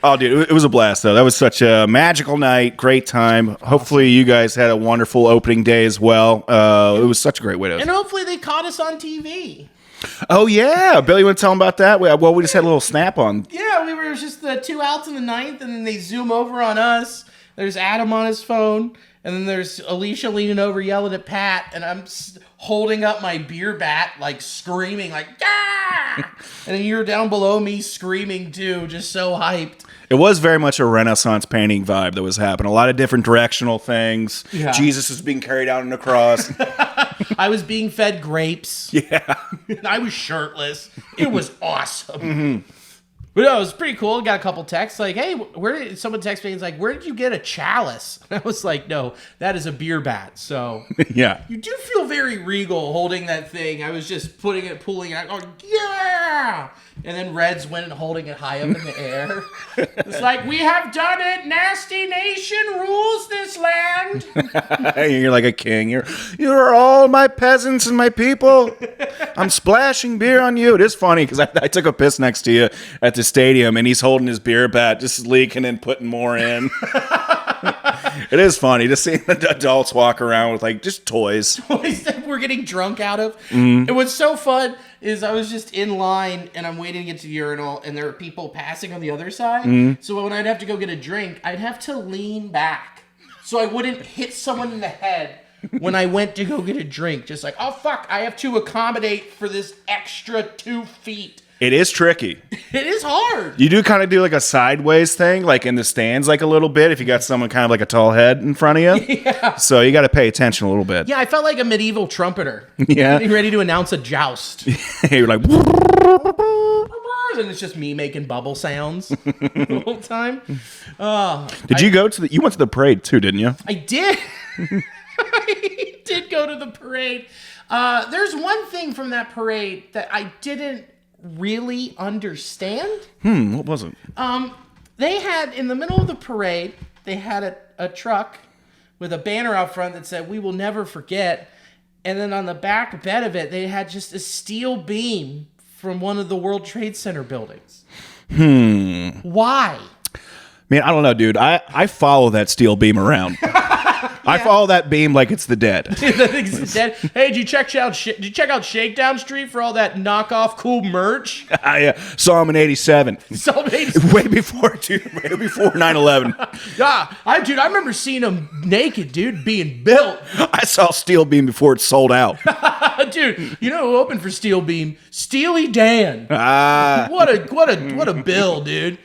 Oh, dude, it was a blast, though. That was such a magical night. Great time. Awesome. Hopefully, you guys had a wonderful opening day as well. It was such a great way to... And hopefully they caught us on TV. Oh, yeah. Billy, you want to tell them about that? Well, we just had a little snap on. Yeah, we were just the 2 outs in the ninth, and then they zoom over on us. There's Adam on his phone, and then there's Alicia leaning over yelling at Pat, and I'm holding up my beer bat, like screaming, like, yeah! And then you're down below me screaming too, just so hyped. It was very much a Renaissance painting vibe that was happening. A lot of different directional things. Yeah. Jesus was being carried out on a cross. I was being fed grapes. Yeah. I was shirtless. It was awesome. Mm-hmm. But no, it was pretty cool. Got a couple texts like, hey, where did someone text me? It's like, where did you get a chalice? And I was like, no, that is a beer bat. So yeah, you do feel very regal holding that thing. I was just pulling it, going, yeah. And then Reds went and holding it high up in the air. It's like, we have done it. Nasty Nation rules this land. You're like a king. You're all my peasants and my people. I'm splashing beer on you. It is funny because I took a piss next to you at the stadium, and he's holding his beer bat, just leaking and putting more in. It is funny to see the adults walk around with like just toys that we're getting drunk out of. And what's so fun is I was just in line and I'm waiting to get to the urinal, and there are people passing on the other side. So when I'd have to go get a drink, I'd have to lean back so I wouldn't hit someone in the head when I went to go get a drink. Just like, oh fuck, I have to accommodate for this extra 2 feet. It is tricky. It is hard. You do kind of do like a sideways thing, like in the stands, like a little bit, if you got someone kind of like a tall head in front of you. Yeah. So you got to pay attention a little bit. Yeah, I felt like a medieval trumpeter. Yeah. Getting ready to announce a joust. You're like... And it's just me making bubble sounds the whole time. You went to the parade too, didn't you? I did. I did go to the parade. There's one thing from that parade that I didn't really understand. What was it? They had, in the middle of the parade, they had a truck with a banner out front that said, "We will never forget." And then on the back bed of it, they had just a steel beam from one of the World Trade Center buildings. Why? Man, I don't know, dude. I follow that steel beam around. I follow that beam like it's the dead. It's dead. Hey, did you check out Shakedown Street for all that knockoff cool merch? I saw him in '87. Way before 9/11. Yeah, I remember seeing him naked, dude, being built. I saw Steel Beam before it sold out. Dude, you know who opened for Steel Beam? Steely Dan. What a bill, dude.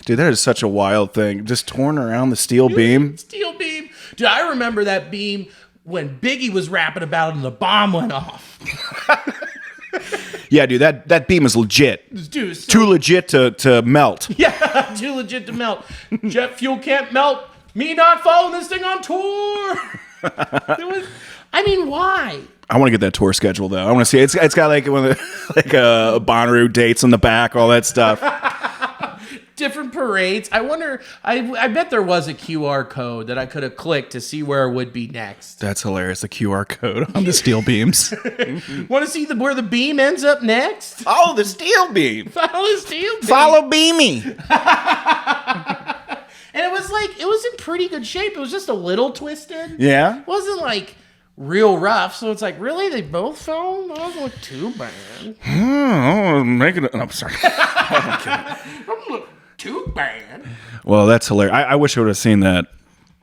Dude, that is such a wild thing. Just torn around the steel beam. Steel beam. Dude, I remember that beam when Biggie was rapping about it and the bomb went off. Yeah, dude, that beam is legit. Dude, too legit to melt. Yeah, too legit to melt. Jet fuel can't melt. Me not following this thing on tour. Why? I want to get that tour schedule though. I want to see it's got like one of the, like Bonnaroo dates on the back, all that stuff. Different parades. I wonder. I bet there was a QR code that I could have clicked to see where it would be next. That's hilarious. The QR code on the steel beams. Want to see where the beam ends up next? Oh, the steel beam. Follow the steel beam. Follow Beamy. And it was in pretty good shape. It was just a little twisted. Yeah. It wasn't like real rough. So it's like, really? They both fell? That doesn't look too bad. I'm sorry. Doesn't look too bad. Well, that's hilarious. I wish I would have seen that.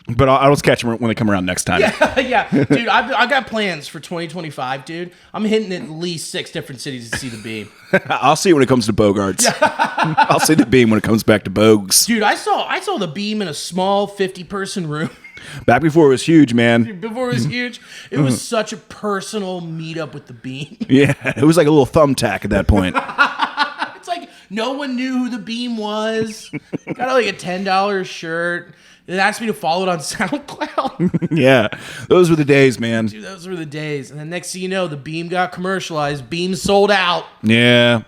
But I'll just catch them when they come around next time. Yeah. Dude, I got plans for 2025, dude. I'm hitting at least 6 different cities to see the beam. I'll see it when it comes to Bogarts. I'll see the beam when it comes back to Bogues. Dude, I saw the beam in a small 50-person room. Back before it was huge, man. Before it was huge. It was such a personal meetup with the beam. Yeah, it was like a little thumbtack at that point. It's like no one knew who the beam was. Got like a $10 shirt. It asked me to follow it on SoundCloud. Yeah, those were the days, man. Dude, those were the days. And then next thing you know, the beam got commercialized. Beam sold out. Yeah,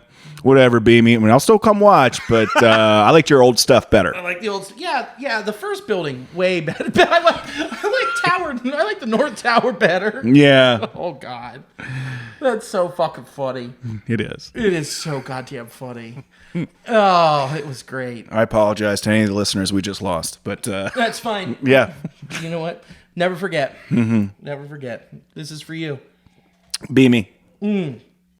whatever, Beamy. I mean, I'll still come watch, but I liked your old stuff better. I like the old, yeah. The first building way better. I like Tower. I like the North Tower better. Yeah. Oh God. That's so fucking funny. It is. It is so goddamn funny. Oh, it was great. I apologize to any of the listeners we just lost, but That's fine. yeah. You know what? Never forget. Never forget. This is for you. Be me.